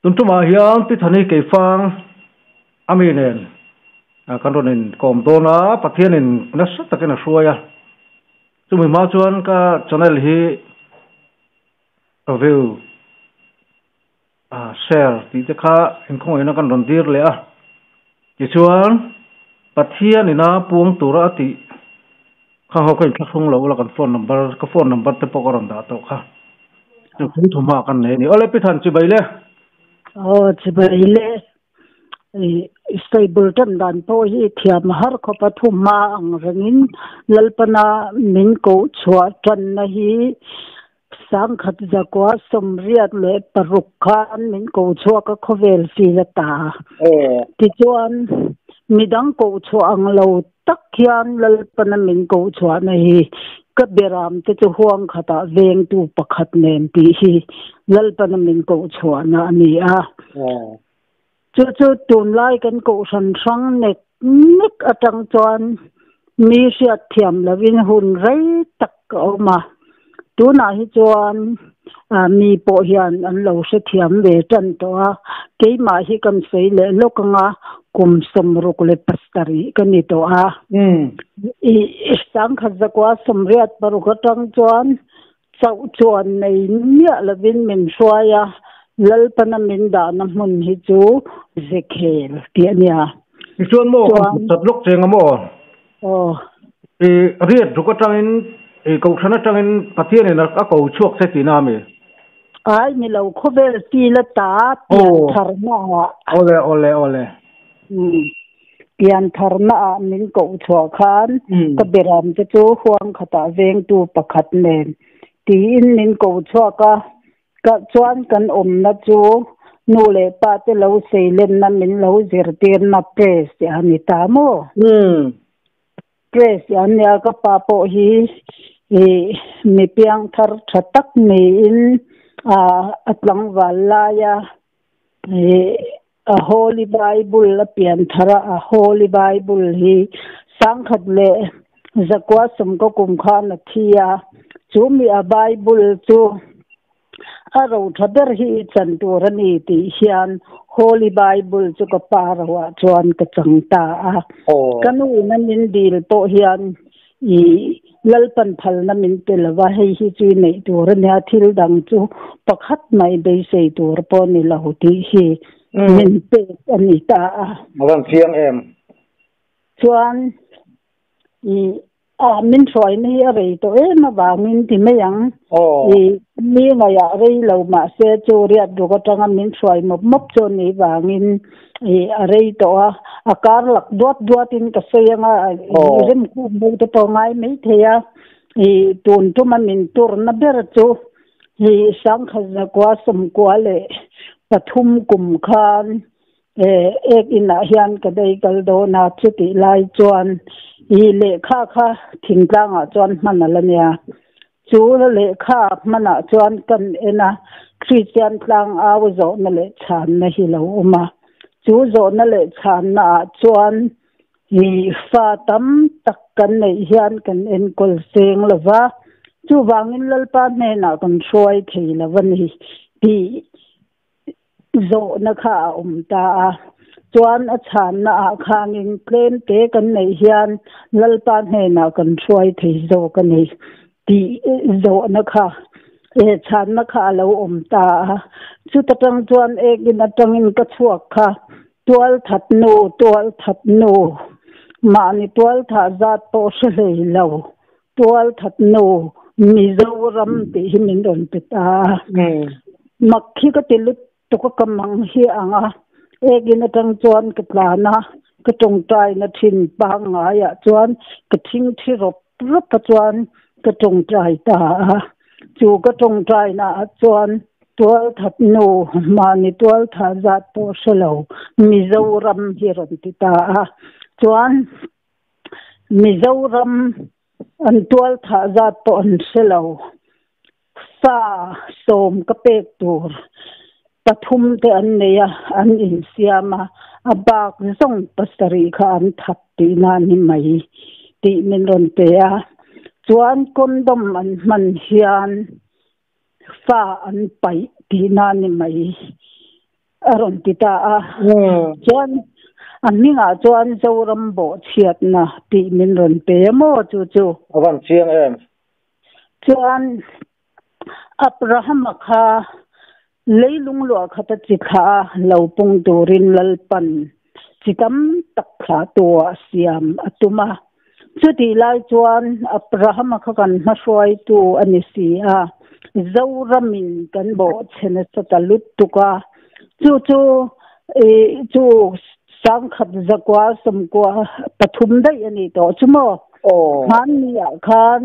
Tuntuma hiang ti thani ke fang aminen kanronin kom dona pathianin nasa takena suaya tumi ma chuan ka channel hi review share ti te kha engkhong ina kan ron dir le a ti chuan pathianina puang tura ti kha ho kan thung lo la kan phone number te pokoron da to kha tu thuma kan ne ni ole pi than chi bai le Chibele stable tan dan to hi thiam har kho pathuma ang rangin lalpana min ko chwa tan na hi sang khat jakwa somriat le parukhan min ko chwa ka khovel fi ta ti chuan midang ko chwa ang lo tak hian lalpana min ko chwa na hi ka beram te chu huang khata veng tu pakhat nen ti hi lalpana min ko chwa na ani a chu tun lai kan ko san sang nek atang chuan mi sia thiam lovin hun rei tak oma tu na hi chuan mi po hian an lo se thiam ve tan to a ke ma hi kan sei le lokanga kum somruk le pastari kan ni to a i sang khazakwa somriat parukatang chuan chau chuan nei nia lovin min hruaya lalpana min da na mun hi chu zekhel ti ania chuan mo tatlok chenga mo riat rukatangin ko thana tangin pathianin ka ko chuak se ti na me ai mi lo khovel ti la ta tharna ole pian tharna min ko chwa khan ka beram te chu huang khata veng tu pakhat nen ti in min ko chwa ka chuan kan na chu nu le pa te lo seilen na min lo zirtir na press ya ni ta mo press ya nya ka pa po hi mi piang thar thatak ni in atlang wala ya a holy bible la pian thara a holy bible hi sangkhat le zakwa sum ko kum khan na thia chu mi a bible chu aro thader hi chanturani ti hian holy bible chu ka parwa chuan ka changta a kanu nanin dil to hian I lalpan phal na min telwa hei hi chu nei tur nya thil dang chu pakhat mai dei sei tur po ni la huti hi min pe ani ta magan thiang em chuan min throi ni rei to na wangin ti mayang mi ma ya rei lo ma se chu ria du ko tanga min throi mop chu ni wangin rei to akar lak dot in ka sayanga rem ku bu to to ngai mai theya tun tu ma min tur na ber chu sang khaza kwa sum kwa le pathum kum khan ek ina hian ka dei kal do na chuti lai chuan le kha thingtanga chuan manala nia chu le kha mana chuan kan ena Christian tlang aw zo na le chan na hi lo uma chu zo na le chan na chuan hi fa tam tak kan nei hian kan en kol seng lova chu wangin lalpa ne na kan shroi thei lavani ti zo na kha ta chuan a chan na khangin claim te kan nei hian lalpa ne na kan shroi thei zo kan nei ti zo na kha chan na kha lo ta chu tatang chuan egin atangin ka chuak kha tual that no mani tual tha zat po shlei lo tual that no mizoram ti himin don pita makhi ka tilut to ka kamang hi anga egin atang chuan ka tlana ka tong tai na thin pa nga ya chuan ka thing thi rop chuan ka tong tai ta chu ka tong tai na chuan tual that no mani tual tha zat po shlo mizoram hi ron ti ta chuan mizoram an tual tha zat po an shlo sa som ka pek tur pathum te an neya an in siama abak zong pasari kha an thap ti na ni mai ti min ron te a chuan kondom an man hian fa an pai ti na ni mai aron ti ta a chuan an ninga chuan zoram bo chiat na ti min ron pe mo chu awan chiang em chuan Abraham kha leilung lo khata chi kha lo pung turin lalpan chikam tak kha to siam atuma chuti lai chuan Abraham kha kan hmashwai tu ani si a zoramin kan bo chena chatalut tuka chu sang khat zakwa samkwa pathum dai ani to chumo han ya khan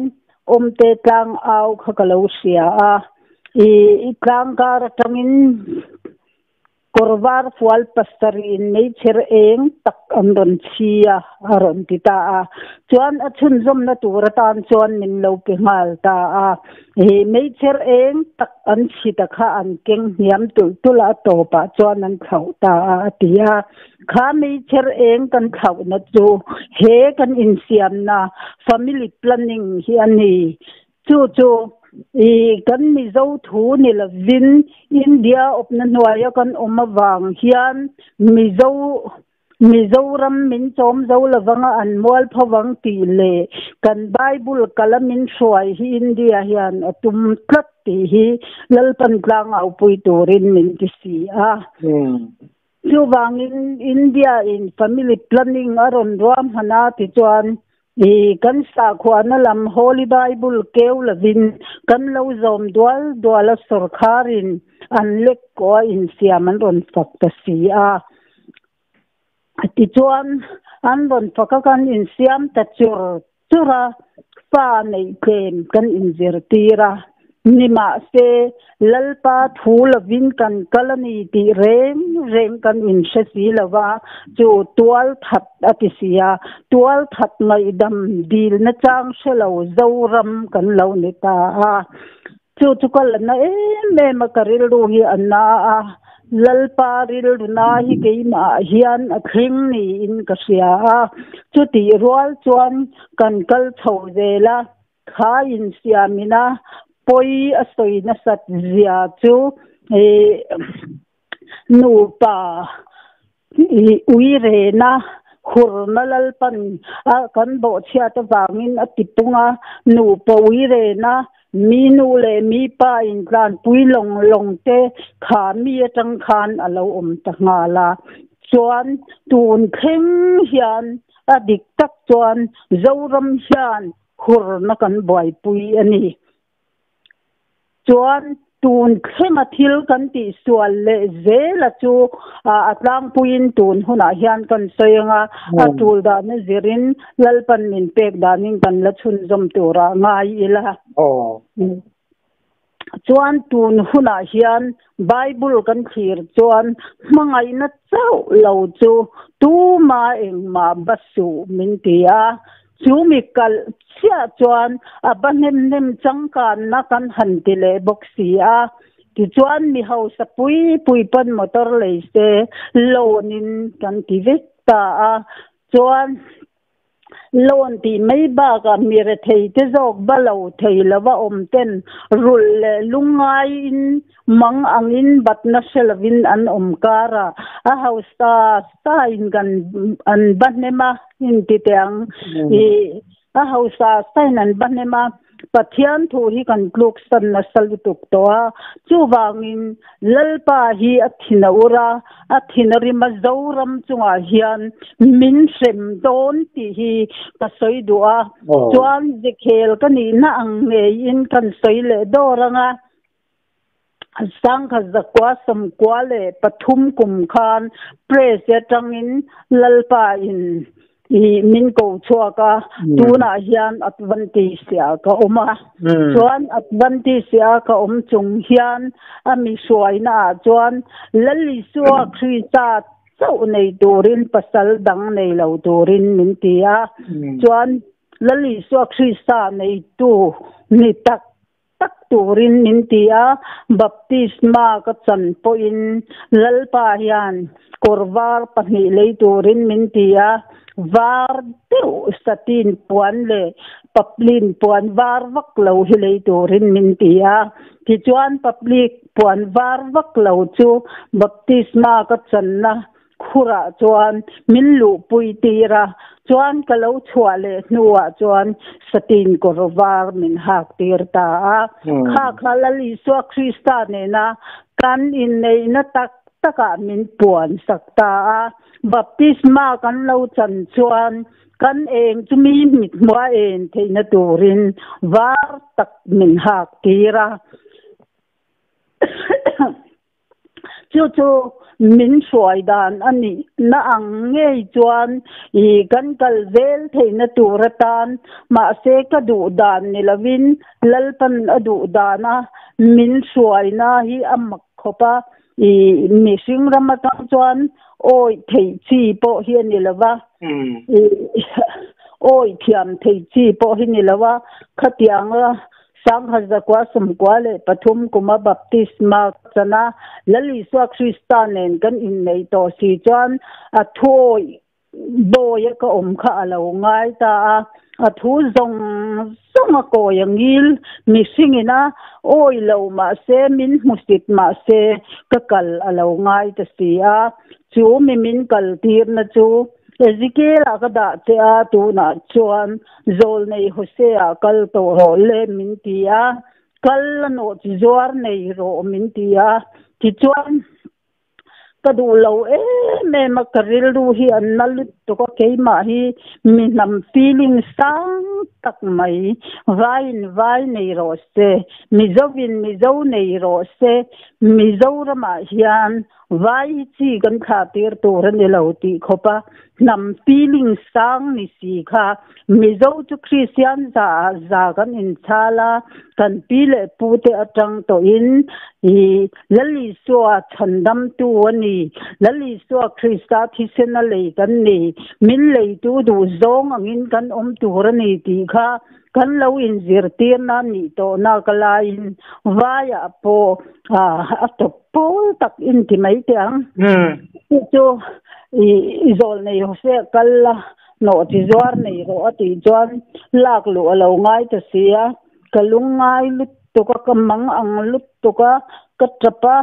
omte tlang au kha kalo sia a i tlang kar tangin korvar fual pastarin nei cher eng tak andon chia aron tita a chuan a chun zom na turatan chuan min lo pe ngal ta a nei cher eng tak an chita kha an keng hiam tula to pa chuan an khau ta a tia kha nei cher eng kan khau na chu he kan in siam na family planning hi ani chu kan mi zo thu ni la vin India opna noya kan omawang hian mizoram min chom zo lawanga an mol phawang ti le kan bible kalamin shoi hi India hian atum tlat ti hi lalpan tlang au pui turin min ti si a chu wangin India in family planning aron ram hana ti chuan kan sa khwana lam holy bible keu lavin kan lo zom dual sarkarin an lek ko in siaman ron fakta si a ti chuan an ron faka kan in siam ta chura pa nei kem kan in zirtira nima se lalpa thulavin kan kalani ti reng kan in shasi lawa chu tual that atisia tual that ngai dam dil na chang shelo zoram kan lo ni ta a chu kal na me makaril ru hi anna a lalpa ril na hi ke ma hian a khring ni in ka sia a chu ti rual chuan kan kal chho zela kha in siamina poi asoi na sat zia chu nu pa uire na khurna lalpan a kan bo chhia ta wangin atipunga nu pa uire na mi nu le mi pa in tlan pui long te kha mi atang khan alo om ta ngala chuan tun kheng hian adik tak chuan zoram hian khurna kan boi pui ani chuan tun khema thil kan ti sual le zela chu atlang puin tun huna hian kan soyanga atul da na zirin lalpan min pek danin kan la chun zom tura ngai ila chuan tun huna hian bible kan thir chuan mangai na chau lo chu tu ma eng ma basu min tia chumi kal sia chuan abanem changkan na kan hantile boxia ti chuan mi house pui pan motor leise lonin kan ti vekta a chuan lon ti mai ba ka mire thei te jok balo thei lawa omten rul lungai in mang angin batna selvin an omkara a house ta in gan an banema in ti tang a house sign an banema pathian thu hi kan kluk san na salvituk to chu wangin lalpa hi athina ura athinari ma zoram chunga hian min sem don ti hi ka soi dua chuan dikhel kani na ange in kan soi le doranga sang kha zakwa sam kwale pathum kum khan prese tangin lalpa in min ko chuaka tuna hian advantage ya ka oma chuan advantage ya ka chung hian ami suaina chuan lalli suwa khrisa chau nei turin pasal dang nei lo turin min tia chuan lalli suwa khrisa nei tu ni tak tak turin min tia baptisma ka chan po in lalpa hian korwar pahni lei turin min tia var teu statin puan le paplin puan var vak lo hi lei turin min tia ti chuan public puan var vak lo chu baptisma ka chan na khura chuan min lu pui tira chuan kalau chhuale nuwa chuan satin korwar min hak tir ta kha khalali so krista ne na kan in nei na tak taka min puan sakta baptisma kan lo chan chuan kan eng chumi mit mo en theina turin war tak min hak tira chu min suai dan ani na ang ngei chuan I kan kal vel theina turatan ma se ka du dan ni lovin lalpan adu dana min suai na hi amak khopa I mi sing ramata chuan oi thei chi po hi ni lova oi thiam thei chi po hi ni lova khatiang sang hazda kwa sum kwa le pathum kuma baptisma chana lali so kristanen kan in nei to si chuan a thoi boya ka kha alo ngai ta a thu zong song ko yangil mi singina oi lo ma se min musit ma se ka kal alo ngai ta sia chu mi min kal tir na chu Ezekiel akada te a tu na chuan zol nei Hosea kal to ro le min tia kal no chi zuar nei ro min tia ti chuan kadu lo me makaril ru hi annal to ko keima hi minam feeling sang tak mai vai nei ro se mizo nei ro se mizo rama hian vai chi kan khatir tur ni lo ti khopa nam feeling sang ni si kha mizo chu Christian za kan in chala kan pile pute atang to in I lali so chandam tu ani lali so Christa thisena le kan ni min le tu du zong angin kan tur ni ti kha kan lo in zirtir na ni to na kalain vaya po atop pol tak in ti mai tiang chu I zol nei Hose kala no ti zuar nei ro ati chuan lak lu alo ngai ta sia kalungai lut to ka kamang ang lut to ka katrapa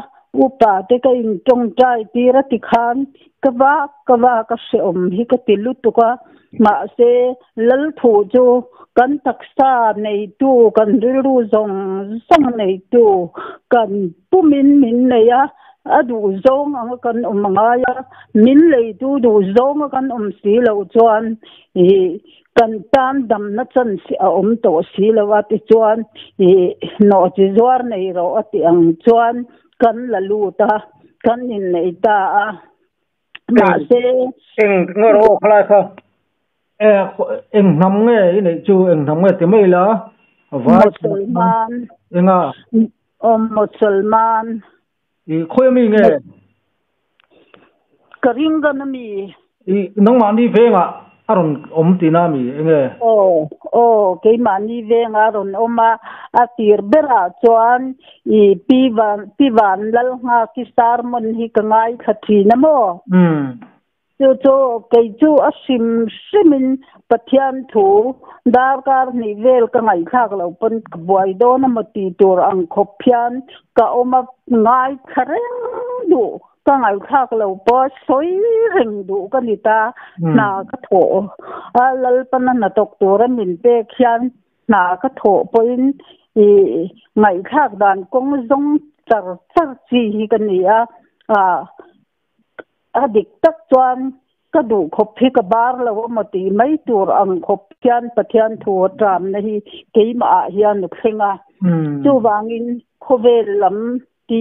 upa te ka in tong trai tira ti khan kawa ka se hi ka tilu to ka ma se lal thu chu kan taksa nei tu kan riru zong sang nei tu kan pumin min nei adu zong ang kan umangaya min lei tu du zong kan si lo chuan kan tan dam na chan si to si lo wa ti chuan no chi zuar nei ro ati ang chuan kan la lu ta kan in nei ta ma se eng ngoro khala kha eng nam nge nei chu eng nam nge ti mai la musulman enga musulman khoi mi nge karinga na mi nang ma ni ve nga aron ti na mi nge ke ma ni ve nga ron oma atir bera chuan pivan lal nga ki star mon hi ka ngai khathi na mo chu kai chu asim simin pathian thu dar kar ni vel ka ngai khak lo pon buai do na mati tur ang khophian ka oma ngai khareng du ka ngai khak lo po soi reng du ka ni ta na ka tho lal pan na tok tur min pe khian na ka tho poin ngai khak dan kong zong char chi hi ka ni adik tak chuan ka du khophi ka bar lo mati mai tur ang khophian pathian thu tram na hi keima hian nu khenga chu wangin khovel lam ti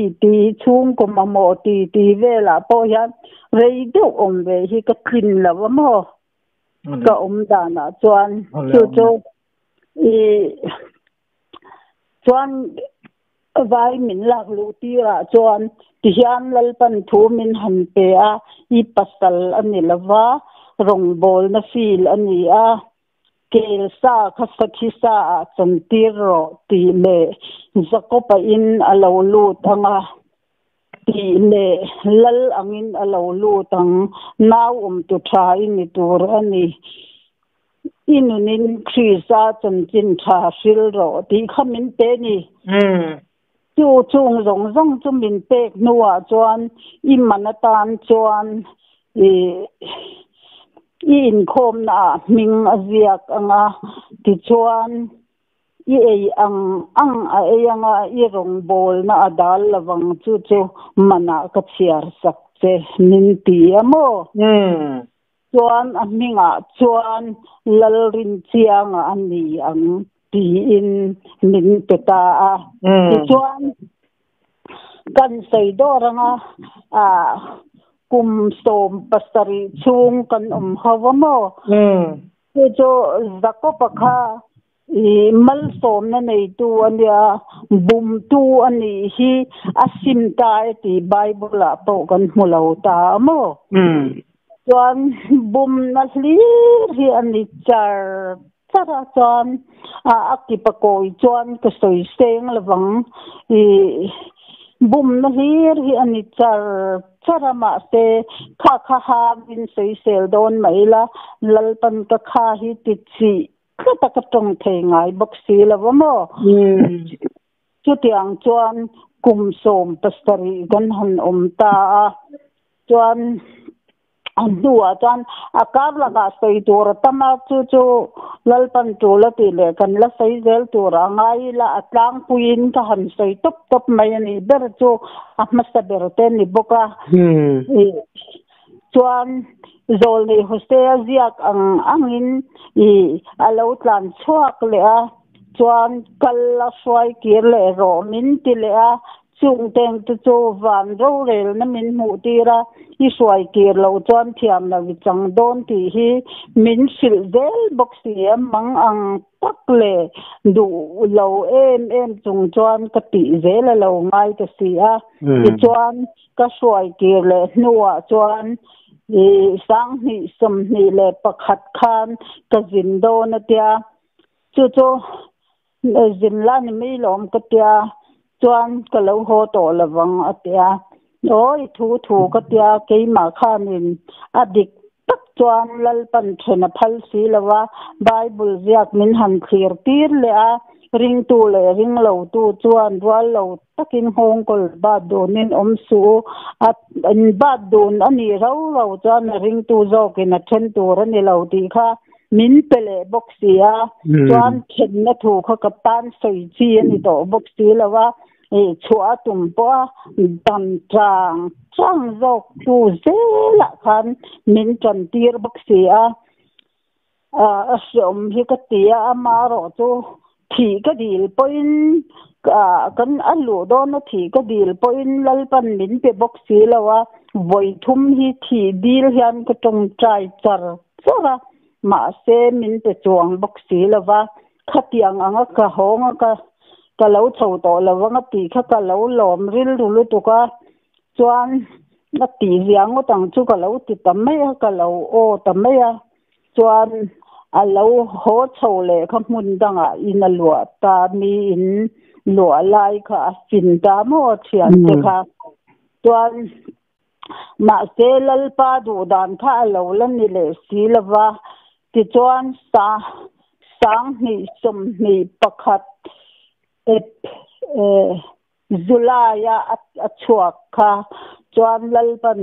chung ko mamo ti vela po hian rei du ve hi ka thin lo mo ka dana chuan chu chuan vai min lak lu tira chuan ti hian lalpan thu min han pe I pasal ani lava rong bol na feel ani kelsa khasakisa chantiro ti le zakopa in alo lut anga ti le lal angin alo lut ang naw tu tha in tur ani inunin krisa chanchin tha sil ro ti khamin te ni chu chung rong rong chu min pek nuwa chuan i manatan chuan in khom na ming aziak anga ti chuan i ei ang anga i rong bol na adal lawang chu mana ka chiar sak che min ti amo chuan a minga chuan lalrin chianga ani ang ti in min peta a ti chuan kan sei doranga kum som pasari chung kan hawamo cho zakopakha i mal som na nei tu ania bum tu ani hi asim ta ti bible la to kan mulo ta mo chuan bum na hi ani char chara chuan akipakoi chuan ka soi seng lawang bum na hi ani chara ma se kha ha bin sei sel don maila lalpan ka kha hi ti chi ka ka tong thei ngai boxi lawamo chu tiang chuan kum som pastari gan han ta chuan andua chuan akar laga sei tur tama chu lalpan tu la ti le kan la sei zel tur angai la atlang puin ka han sei top mai ani ber chu ahmasa ber te ni boka chuan zol ni hostel ziak angin alo tlan chuak le a chuan kalla swai kir le ro min ti le a chung teng chu van ro rel na min mu tira i swai kir lo chuan thiam na wi chang don ti hi min sil del boxi mang ang tak le du lo em chung chuan ka ti zel lo ngai ka si a chuan ka swai kir le nuwa chuan sang ni som ni le pakhat khan ka zin do na tia chu zin la ni mi lom ka tia chuan ka lo ho to lawang atia oi thu ka tia ke ma khanin adik tak chuan lalpan thena phal si lawa bible ziak min han clear tir le a ring tu le ring lo tu chuan wal lo takin hong kol ba donin su at in ba don ani ro chuan ring tu zo ke na then tur ani lo ti kha min pele boxia chuan then na thu kha kapan soi chi ani to boxi lawa chua tum po dam chang zok tu zela khan min chan tir boxia som hi ka tia amaro chu thi ka dil poin kan alu do na thi ka dil poin lalpan min pe boxi lawa voi thum hi thi dil hian ka tong trai char chara ma se min pe chuang boxi lawa khatiang anga ka honga ka lo chho to lawanga ti kha ka lo lom ril rulu tu ka chuan na ti ziang o tang chu ka lo ti tamai ka lo o tamai chuan a lo ho chho le kha mun danga in a lua ta mi in lua lai kha fin ta mo thian te kha chuan ma se lal pa du dan kha lo lan ni le si lawa ti chuan sang ni som ni pakhat zulaya achuak kha chuan lalpan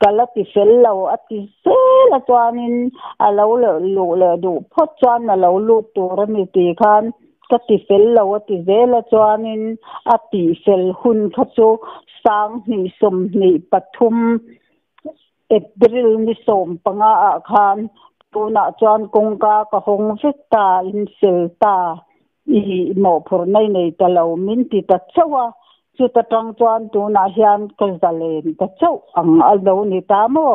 kalati fello ati sela chuanin alo lu le du phot chuan alo lu tur ni ti khan kati fello ati zela chuanin ati fel hun kha chu sang ni som ni pathum april ni som panga khan tuna chuan kongka ka hong vekta in selta i mo phur nei talo min ti ta chawa chu ta tang chuan tu na hian ka zalen ta chau ang alo ni ta mo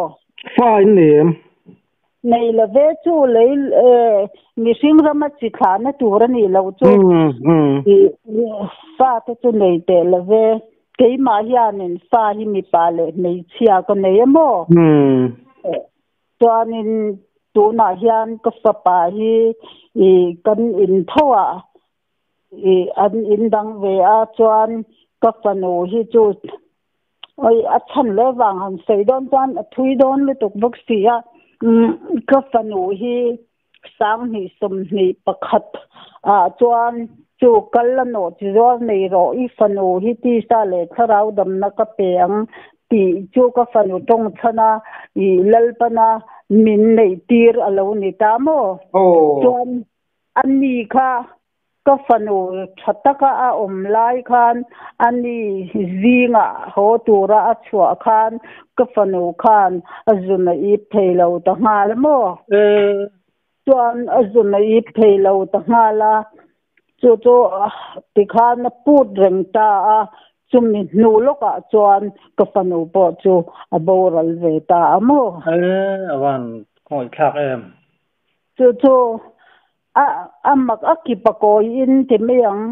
fine name nei la ve chu le mi sing rama chi thana tur ni lo chu fa ta chu nei te la ve ke ma hian in fa hi mi pa le nei chia ko nei mo chuan in tu na hian ka sapa hi kan in thoa an in dang ve a chuan ka panu hi chu oi a chan le wang han sei don chuan thui don le tuk bok sia ka panu hi sang ni som ni pakhat chuan chu kallano chi ro nei ro I panu hi ti sa le tharau dam na ka peng ti chu ka panu tong chana lalpana min nei tir alo ni ta mo chuan ani kha ka panu thataka a lai khan ani zinga ho tura a chua khan ka panu khan azuna I pheilo ta ngal mo chuan azuna I pheilo ta ngala chu ti khan put reng ta a chumi nu loka chuan ka panu po chu a boral ve ta mo awan khoi khak em chu amak akipako in timeyang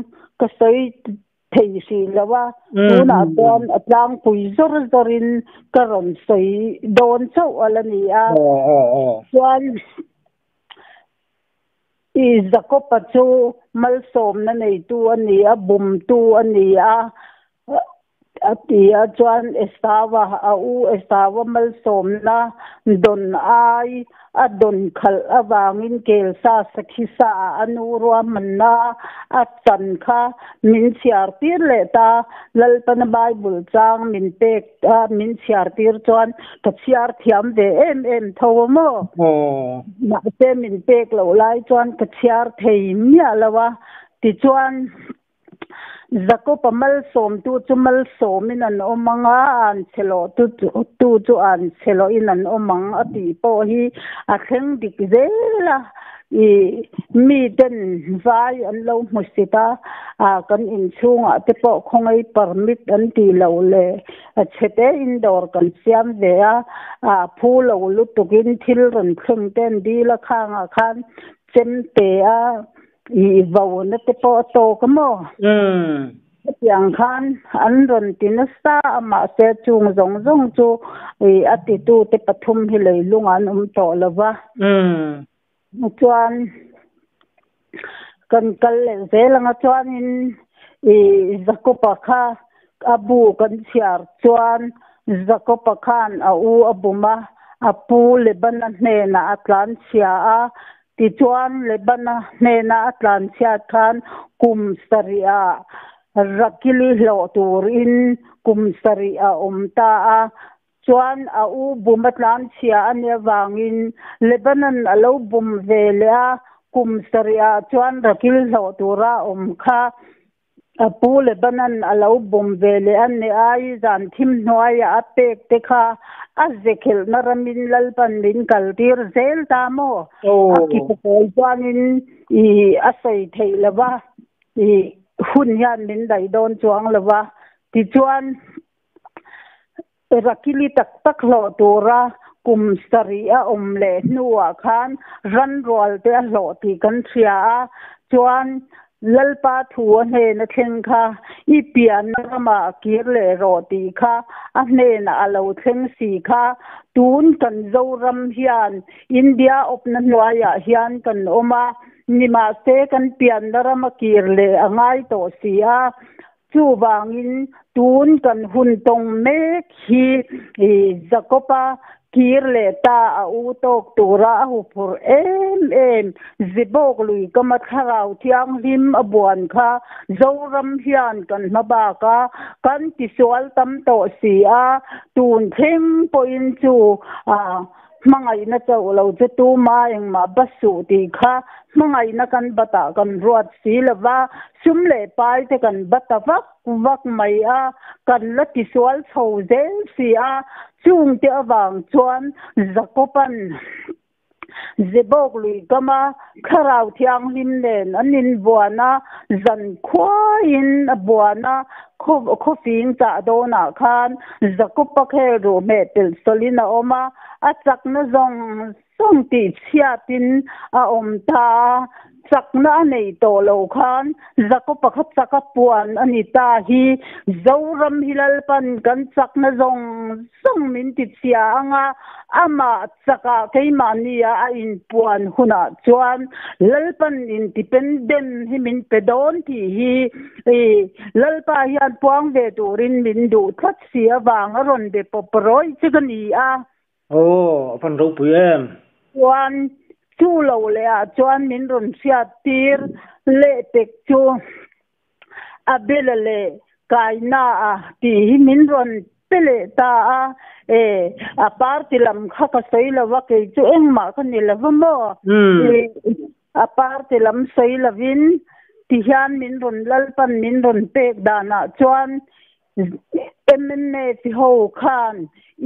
kasai thei si lawa tuna don atlang pui zorin karon sei don chau alani a chuan I zakopa chu malsom na nei tu ani a bum tu ani a atia chuan estawa malsom na don ai a don khal awangin kelsa sakhisa anurwa manna a chan kha min chiar tir le ta lalpan bible chang min pek min chiar tir chuan ka chiar thiam ve em thomo na te min pek lo lai chuan ka chiar thei mia lawa ti chuan zakopa mal som tu chumal som in an omanga an chelo tu chu an chelo in an omang ati po hi a kheng dik zela mi ten vai an lo musita kan in chunga te po khongai permit an ti lo le a chete indoor kan siam ve a phulo lutukin thil ron kheng ten di la khanga khan chemte a vào nó te po to kamo yang khan an ron tin sa ma se chung zong chu ati tu te pathum hi lei lungan to lawa chuan kan kal le zelanga chuan in zakopa kha abu kan chiar chuan zakopa khan abuma apu le ban ne na atlan sia a ti chuan lebana nena atlan chiat khan kum saria rakili lo turin kum saria umta a chuan bumatlan chia ania wangin lebanon alo bum velea kum saria chuan rakil lo tura kha apu lebanon alo bum vele anne ai zan thim noya apek te kha azekhel naramin lalpan min kaltir zel tamo akipol chuanin asai theilawa hun yan min dai don chuang lawa ti chuan rakili tak lo tura kum saria le nuwa khan ran rol te lo ti kan thia chuan lalpa thuwa he na theng kha I pian na ma kir le roti kha a hne na alo theng si kha tun kan zoram hian India opna noya hian kan oma nima se kan pian na rama kir le angai to sia chu wangin tun kan hun tong me khi zakopa kir le ta tok tura hu pur em zibok lui kama tharau thiang lim abuan kha zoram hian kan maba ka kan ti sual tam to sia tun thing point chu mangai na chau lo chu tu ma eng ma basu ti kha mangai na kan bata kan ruat si lawa sum le pai te kan bata vak mai kan la ti sual chho zel sia chung te awang chuan zakopan zibok lui kama kharau thiang lim nen anin buana zan khwain buana kho fing cha dona khan zakopa khe ro me tel solina oma achak na zong ti chiatin omta sak na nei to lo khan zako pakhat saka puan ani ta hi zoram hilal pan kan sak na zong min ti sia anga ama saka keimania a in puan huna chuan lalpan independent hi min pedon ti hi lalpa hian puang ve turin min du that sia wang ron de poproi chigani a fan ro pu em chuan chu lo le a chuan min ron sia tir le tek chu abelale kaina a ti hi min ron pele ta a parti lam kha ka soila wa ke chu engma ka ni la mo a parti lam soila vin ti hian min ron lalpan min ron pek dana chuan emne ti ho khan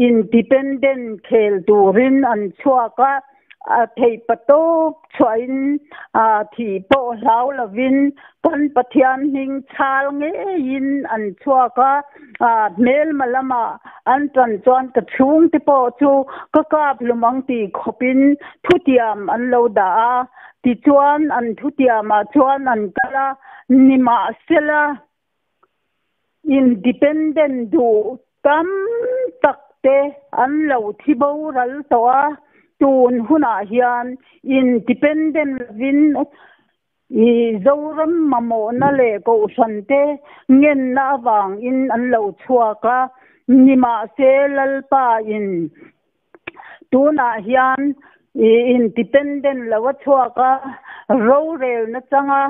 independent khel turin an chuaka thei pato choin thi po lau lovin kan pathian hing chal nge in an chuaka mel malama an tran chuan ka chung ti po chu ka kap lumang ti khopin thutiam an lo da ti chuan an thutiama chuan an kala nima sela independent du tam takte an lo thibo ral towa tun huna hian independent vin zoram mamo na le ko sante ngen na wang in an lo chuaka nima se lalpa in tuna hian independent lawa chuaka ro rel na changa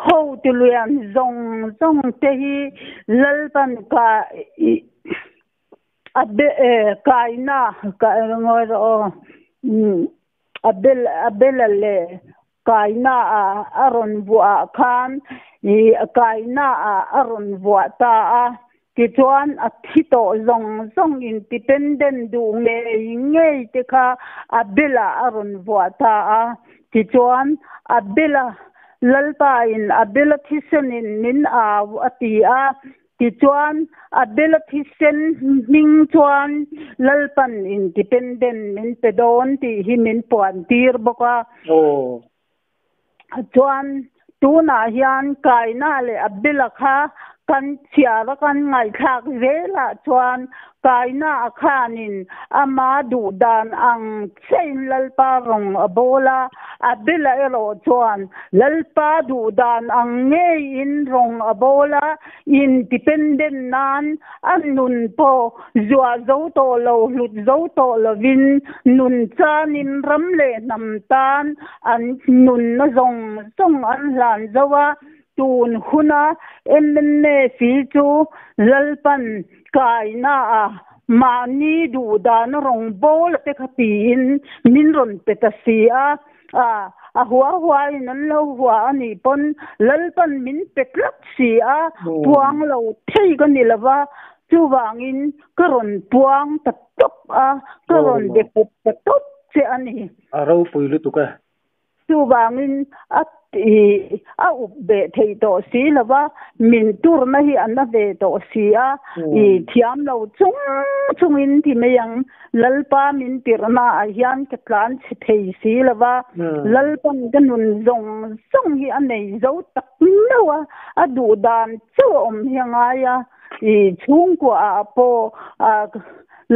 ho tiluan zong te hi lalpan ka abe kaina ka ngoi ro abelale kaina aron bua khan kaina aron bua ta ki chuan thito zong independent du nge te kha abela aron bua ta ki chuan abela lalpa in abela thisenin min ati ti chuan ability sen ming chuan lalpan independent min pedon ti hi min puan tir boka chuan tuna hian kaina le abila kha kan chiara kan ngai thak vela chuan kaina akhanin ama du dan ang chein lalpa rong abola abila ero chuan lalpa du dan ang nge in rong abola independent nan annun po zua zo to lo lut zo to lovin nun chanin ramle nam tan an nun na zong an lan zawa tun huna emne fi chu lalpan kaina mani du dan rong bol te khatin min ron petasia a huwa nan lo huwa ani pon lalpan min petlak sia puang lo thei ka nilawa chu wangin karon puang tatop karon de tatop che ani aro puilu tuka chu wangin be thei to si lawa min tur na hi an ve to sia thiam lo chungin ti meyang lalpa min tirna hian ke tlan chi thei si lawa lalpan ganun zong hi anei zo tak lawa adu dan chu hianga ya chung kwa po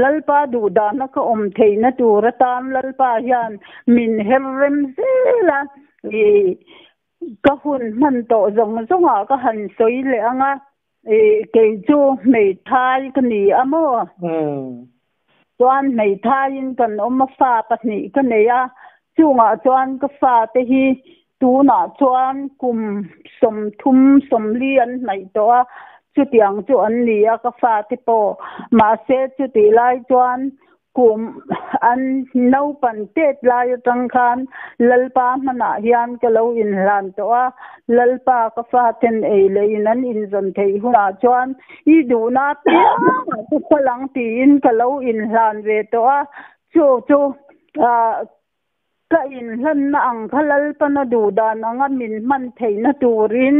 lalpa du dan ka thei na tur tan lalpa hian min herrem zela kahun man to zong ka han soi le anga ke chu mei thai kani amo chuan mei thai in kan fa pahni ka neya chunga chuan ka fa te hi tu na chuan kum som thum som lian nai to chu tiang chu an lia ka fa te po ma se chu ti lai chuan kum an no pan tet lai tang khan lalpa mana hian ka lo in ran to lalpa ka fa ten e le in an in zon thei huna chuan I du na te ko lang ti in ka lo in ran ve to chu ka in hlan na ang khalal pana du dan anga min man thei na turin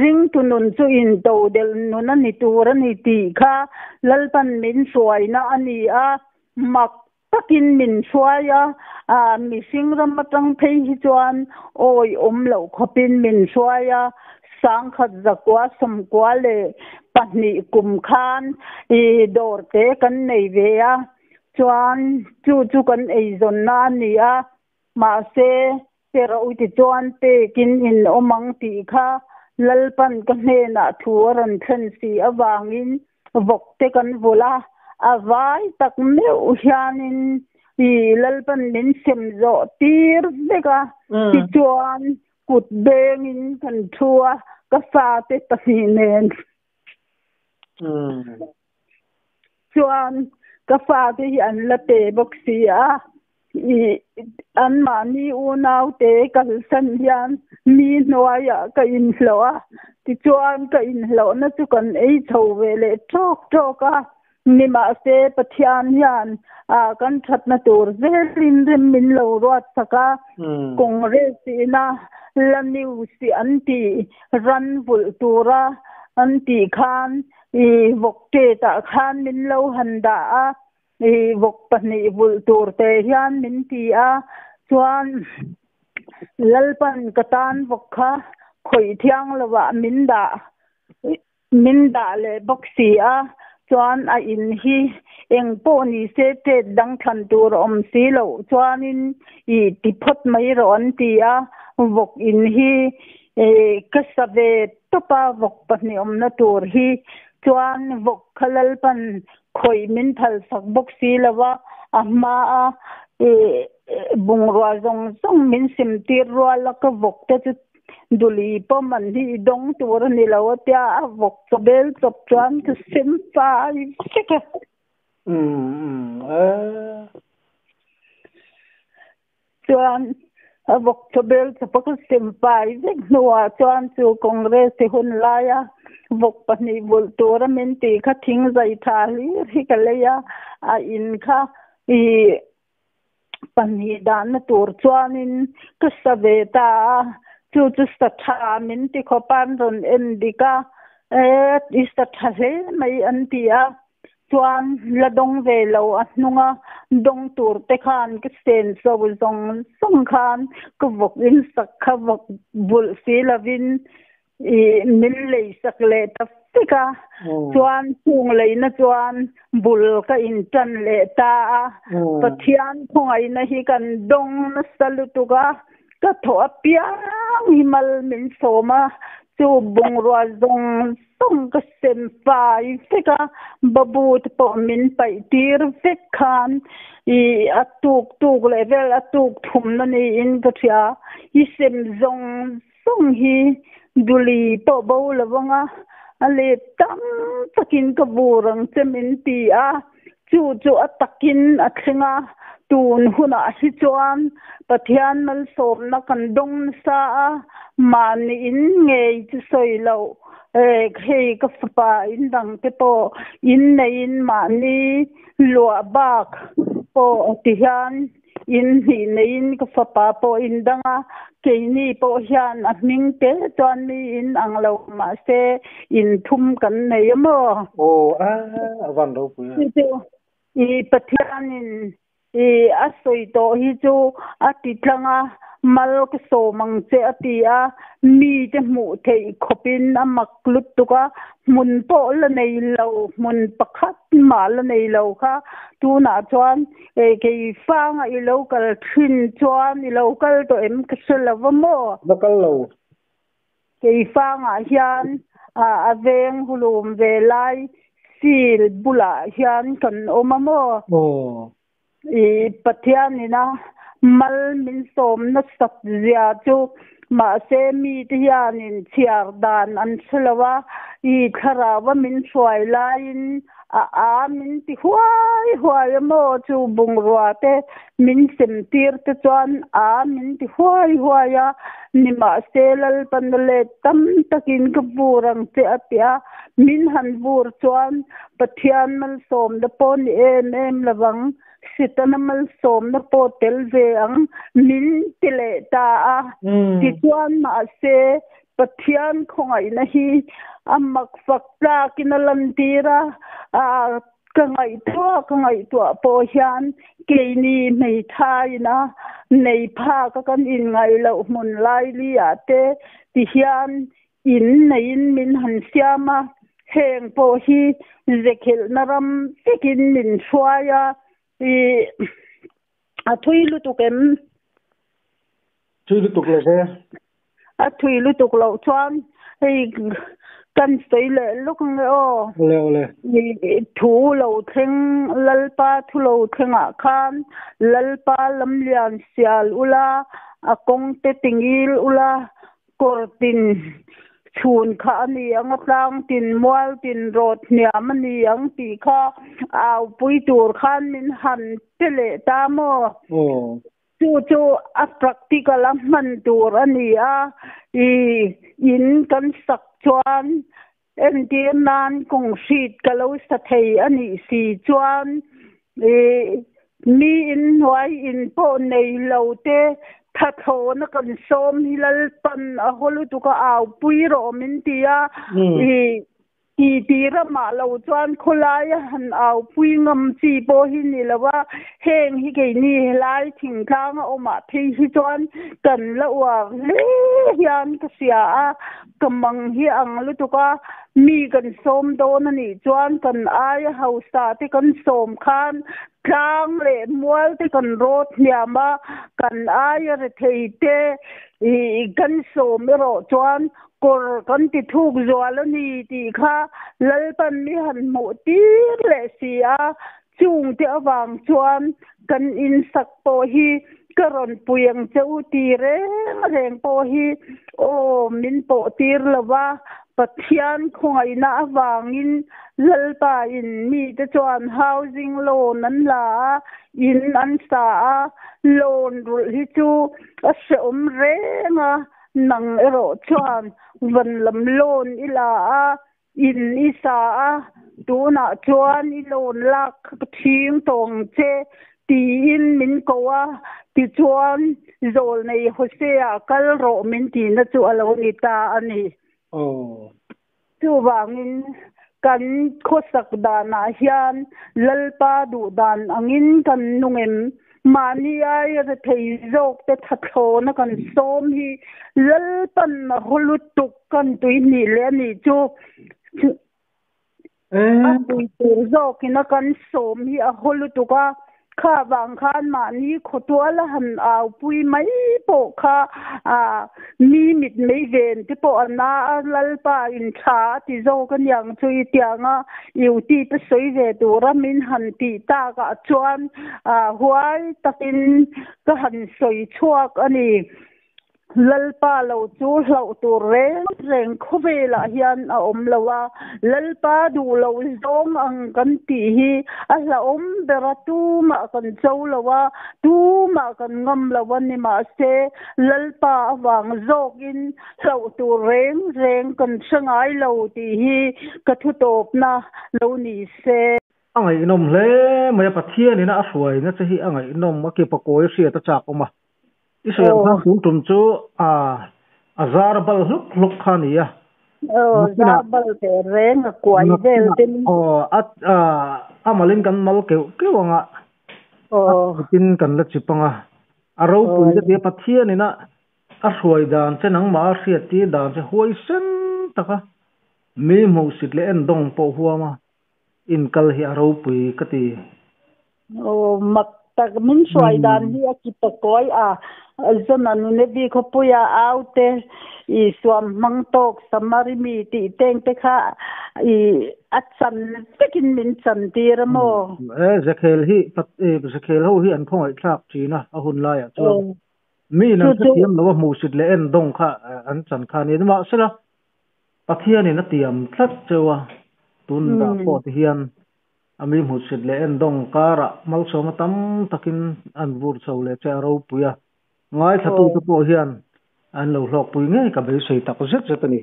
ring tunun chu in to del nuna ni turan ni ti kha lalpan min suai na ani mak takin min suaya mi singram matang thei hi chuan oi lo khopin min suaya sang khat zakwa samkwa le pahni kum khan I dor te kan nei ve a chuan chu kan ei zon na ni a ma se tera uti chuan te kin in omang ti kha lalpan kan he na thuaran thlen si awangin vok te kan vula avai tak meu hianin I lalpan min semzo tir beka ti chuan kut bengin kan thua ka fa te tahinen chuan ka fa te an la te bok si a an mani unau te kal san hian mi noaya ka in hloa ti chuan ka in hlo na chu kan ei tho vele tok a nima se pathian hian kan that na tur velin rem min lo ruat saka congress ina laniu si anti ran vul tura anti khan vokte ta khan min lo handa a vok pani vul tur te hian min ti a chuan lalpan katan vokha khoi thiang lawa min da le boxi a chuan a in hi engpo ni se te dang than tur om si lo chuanin ti phot mai ro an ti a vok in hi ka save topa vok pani om na tur hi chuan vok khalal pan khoi min thal sak boxi lawa amma a bungrwa zong min sim tir ro la ka vok te duli po man hi dong tur ni lawa tia vok bel top chuan ka sim pa sika chuan vok bel top ka sim pa vek nuwa chuan chu congress te hun laya vok pani bul tur min ti kha thing zai thali ri ka leya a in kha pani dan tur chuanin ka saveta chu statha min ti khopan ron endika statha he mai antia chuan ladong ve lo anunga dong tur te khan ka sen so zong song khan ka vok in sak kha vok bul si lavin min lei sak le ta tika chuan chung lei na chuan bul ka in tan le ta pathian khongai na hi kan dong na salutuga ka tho piang himal min soma chu bungrwa zong song ka sem pai tika babut po min pai tir vek khan atuk level atuk thum na ni in ka thia I sem zong song hi duli po bo lawanga ale tam takin ka burang chemin ti a chu atakin athinga tun huna hi chuan pathian mal som na kan dong sa a mani in ngei chu soilo khei ka fa in dang te po in nei in mani lua bak po tihan in hi nein ka fa pa po in danga keini po hian a ming te chuan mi in anglo ma se in thum kan nei mo van ro pu I pathian in asoi to hi chu ati tlanga mal ka so mang che atia mi te mu thei khopin amak lut tuka mun po la nei lo mun pakhat ma la nei lo kha tu na chuan ke fanga I local thin chuan I local to em ka selawa mo local lo ke fanga hian aveng hulum ve lai sil bula hian kan omamo pathian ina mal min som na sat zia chu ma se mi ti hian in chiar dan an chhlawa kharawa min suai lain min ti huai mo chu bungrwa te min sem tir te chuan min ti huai ya nima selal panle tam takin ka burang te atia min han bur chuan pathian mal som da pon em lawang sitanamal som na po tel ve ang min tile ta ti chuan ma se pathian khongai na hi amak fakta kinalam tira ka ngai tua po hian ke ni mei thai na nei pha ka kan in ngai lo mun lai li ate ti hian in nei in min han siama heng po hi zekhel naram tekin min suaya I a thui lu tukem thui lu tuk le se a thui lu tuk lo chuan hei kan sei le luk nge o ole thu lo theng lalpa thu lo thenga khan lalpa lam lian sial ula akong te tingil ula kortin chun kha ani ang tlang tin mual tin rot niam ani ang ti kha au pui tur khan min han pele tamo chu a practical a man tur ani a in kan sak chuan en ti nan kong sheet kalo sa thei ani si chuan mi in hoi in po nei lo te tha tho na kan som hilal pan a holu tu ka au pui ro min tia ti ra ma lo chuan khulai han au pui ngam chi po hi ni lawa heng hi ke ni lai thing thang o ma thei hi chuan kan la wa le hian ka sia a kamang hi ang lu tu ka mi kan som do na ni chuan kan ai hausa te kan som khan tlang le mual te kan rot niama kan ai re thei te kan som ro chuan kor kan ti thuk zual ani ti kha lalpan mi han mo ti le sia chung te awang chuan kan in sak po hi karon puyang chau ti reng po hi o min po tir lawa pathian khongai na awangin lalpa in mi te chuan housing loan an la in an sa loan rul hi chu a som renga nang ero chuan van lam loan ila in isa tu na chuan I loan lak thing tong che ti in min kowa ti chuan zol nei hosea kal ro min ti na chu alo ni ta ani chu wangin kan khosak dana hian lalpa du dan angin kan nungem mani ai ra thei jok te thatho na kan som hi lalpan na holutuk kan tui ni le ni chu a tui tur jok ina kan som hi a holutuka kha wang khan mani khotwala han au pui mai po kha mi mit mei ven te po na lalpa in tha ti zo kan yang chui tianga yuti pe soi ve tura min han ti ta ka chuan huai takin ka han soi chuak ani lalpa lo chu hlau tur reng khuvela hian a om lawa lalpa du lo zong ang kan ti hi a la om bera tu ma kan chau lawa tu ma kan ngam lawa ni ma se lalpa awang zok in hlau tur reng kan sangai lo ti hi ka thu top na lo ni se angai inom hle maya pathia ni na aswai na chahi angai inom ma ke pakoi sia ta chak oma Israel khang tum tum chu azar bal luk khania zabal te reng kwai vel tin amalin kan mal ke wanga tin kan la chipanga aro pui de pathia ni na aswai dan chenang ma sia ti dan che hoi sen taka mi mo sit le en dong po huama in kal hi aro pui kati mak tak min swai dan hi akipakoi zona nune bi khopuya autte I swam mangtok samari mi ti teng te kha I atsan tekin min chan tiramo zakhel ho hi an khoi thlak china a hun la ya chu mi na tiam no mu sit le en dong kha an chan kha ni ma sela pathia ni na tiam thlat chewa tun da po ti hian ami mu sit le en dong kara mal so ma tam takin an vur so le cha ro puya ngai thatu tu po hian an lo hlok pui nge ka be sei tak zet zet ani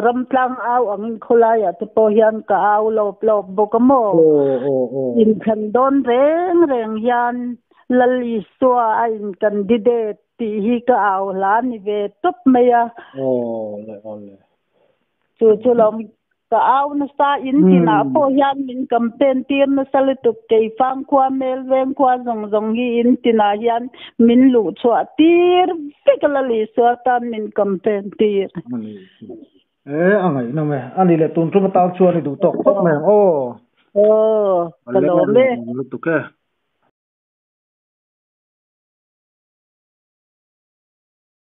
ramplang au angin kholaya te po hian ka au lop bokamo in khan don reng hian lali swa in candidate ti hi ka au la ni ve top meya le chu lom ka au na sa in tina po hian min campaign tir na salituk ke fang khwa mel veng khwa zong hi in tina hian min lu chwa tir pikalali so tan min campaign tir angai na me ani le tun chu ta chu ni du tok tok me kalome lu tu ke